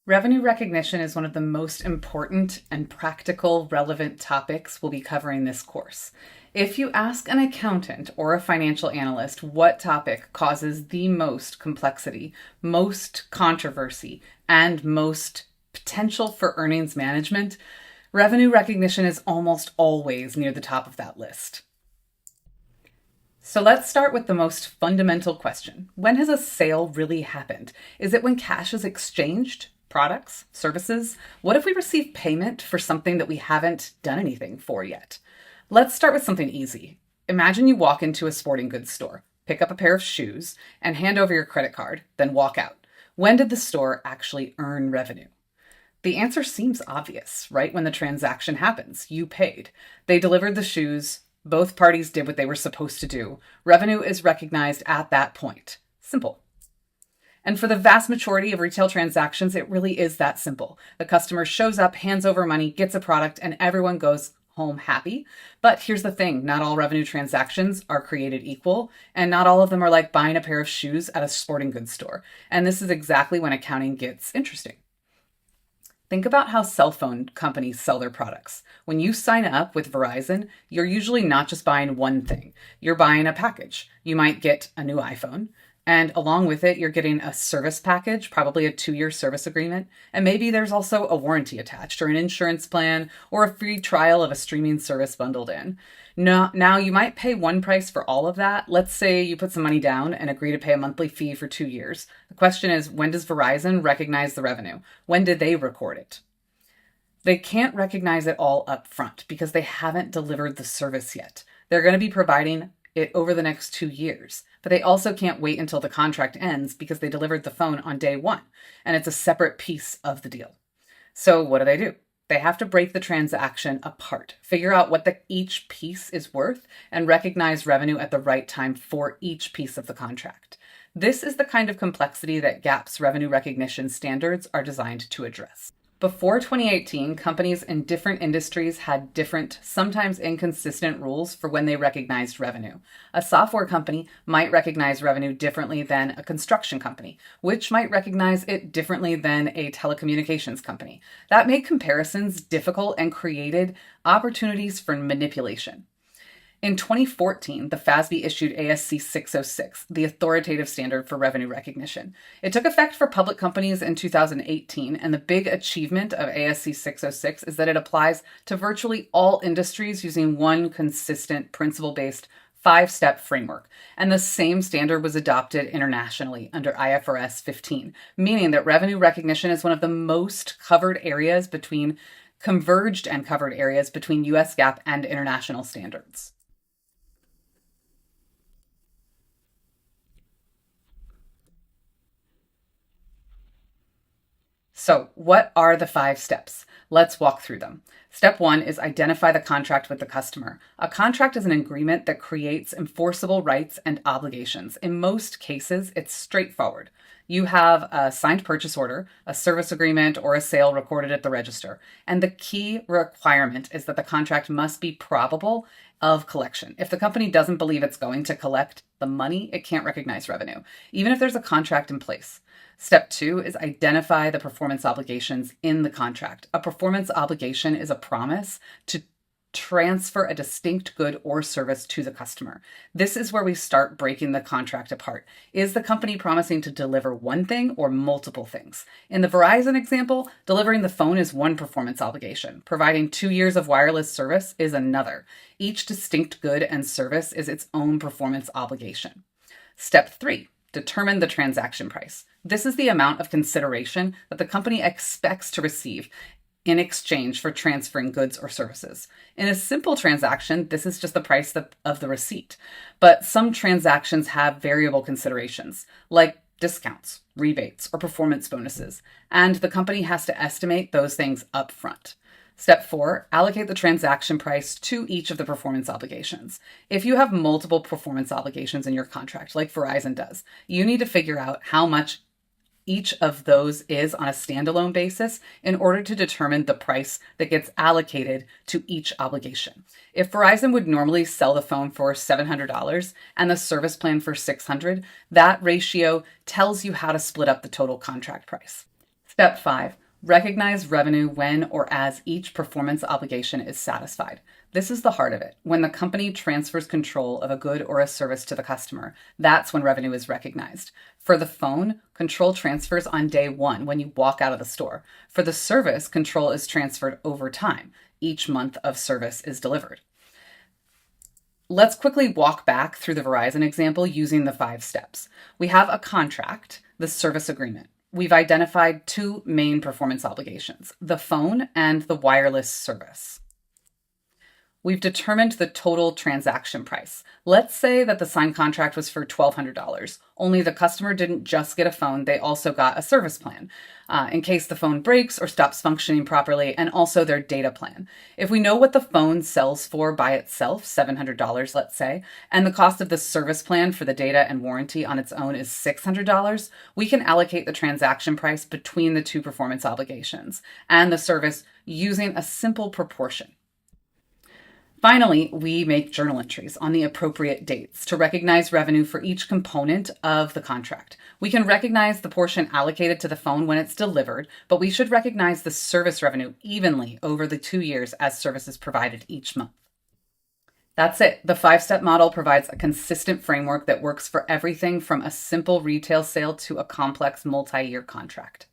Revenue recognition is one of the most important and practical, relevant topics we'll be covering this course. If you ask an accountant or a financial analyst what topic causes the most complexity, most controversy, and most potential for earnings management, revenue recognition is almost always near the top of that list. So let's start with the most fundamental question. When has a sale really happened? Is it when cash is exchanged? Products, services? What if we receive payment for something that we haven't done anything for yet? Let's start with something easy. Imagine you walk into a sporting goods store, pick up a pair of shoes, and hand over your credit card, then walk out. When did the store actually earn revenue? The answer seems obvious, right? When the transaction happens, you paid. They delivered the shoes, both parties did what they were supposed to do. Revenue is recognized at that point. Simple. And for the vast majority of retail transactions, it really is that simple. The customer shows up, hands over money, gets a product, and everyone goes home happy. But here's the thing, not all revenue transactions are created equal, and not all of them are like buying a pair of shoes at a sporting goods store. And this is exactly when accounting gets interesting. Think about how cell phone companies sell their products. When you sign up with Verizon, you're usually not just buying one thing. You're buying a package. You might get a new iPhone. And along with it, you're getting a service package, probably a 2-year service agreement. And maybe there's also a warranty attached or an insurance plan or a free trial of a streaming service bundled in. Now you might pay one price for all of that. Let's say you put some money down and agree to pay a monthly fee for 2 years. The question is, when does Verizon recognize the revenue? When did they record it? They can't recognize it all up front because they haven't delivered the service yet. They're going to be providing it over the next 2 years. But they also can't wait until the contract ends because they delivered the phone on day one, and it's a separate piece of the deal. So what do? They have to break the transaction apart, figure out what each piece is worth, and recognize revenue at the right time for each piece of the contract. This is the kind of complexity that GAAP's revenue recognition standards are designed to address. Before 2018, companies in different industries had different, sometimes inconsistent rules for when they recognized revenue. A software company might recognize revenue differently than a construction company, which might recognize it differently than a telecommunications company. That made comparisons difficult and created opportunities for manipulation. In 2014, the FASB issued ASC 606, the authoritative standard for revenue recognition. It took effect for public companies in 2018, and the big achievement of ASC 606 is that it applies to virtually all industries using one consistent principle-based 5-step framework. And the same standard was adopted internationally under IFRS 15, meaning that revenue recognition is one of the most covered areas between converged and covered areas between US GAAP and international standards. So what are the 5 steps? Let's walk through them. Step 1 is identify the contract with the customer. A contract is an agreement that creates enforceable rights and obligations. In most cases, it's straightforward. You have a signed purchase order, a service agreement, or a sale recorded at the register. And the key requirement is that the contract must be probable of collection. If the company doesn't believe it's going to collect the money, it can't recognize revenue, even if there's a contract in place. Step 2 is identify the performance obligations in the contract. A performance obligation is a promise to transfer a distinct good or service to the customer. This is where we start breaking the contract apart. Is the company promising to deliver one thing or multiple things? In the Verizon example, delivering the phone is one performance obligation. Providing 2 years of wireless service is another. Each distinct good and service is its own performance obligation. Step 3. Determine the transaction price. This is the amount of consideration that the company expects to receive in exchange for transferring goods or services. In a simple transaction, this is just the price of the receipt. But some transactions have variable considerations, like discounts, rebates, or performance bonuses, and the company has to estimate those things up front. Step 4, allocate the transaction price to each of the performance obligations. If you have multiple performance obligations in your contract, like Verizon does, you need to figure out how much each of those is on a standalone basis in order to determine the price that gets allocated to each obligation. If Verizon would normally sell the phone for $700 and the service plan for $600, that ratio tells you how to split up the total contract price. Step 5. Recognize revenue when or as each performance obligation is satisfied. This is the heart of it. When the company transfers control of a good or a service to the customer, that's when revenue is recognized. For the phone, control transfers on day one when you walk out of the store. For the service, control is transferred over time. Each month of service is delivered. Let's quickly walk back through the Verizon example using the 5 steps. We have a contract, the service agreement. We've identified 2 main performance obligations, the phone and the wireless service. We've determined the total transaction price. Let's say that the signed contract was for $1,200. Only the customer didn't just get a phone, they also got a service plan in case the phone breaks or stops functioning properly, and also their data plan. If we know what the phone sells for by itself, $700, let's say, and the cost of the service plan for the data and warranty on its own is $600, we can allocate the transaction price between the 2 performance obligations and the service using a simple proportion. Finally, we make journal entries on the appropriate dates to recognize revenue for each component of the contract. We can recognize the portion allocated to the phone when it's delivered, but we should recognize the service revenue evenly over the 2 years as services provided each month. That's it. The 5-step model provides a consistent framework that works for everything from a simple retail sale to a complex multi-year contract.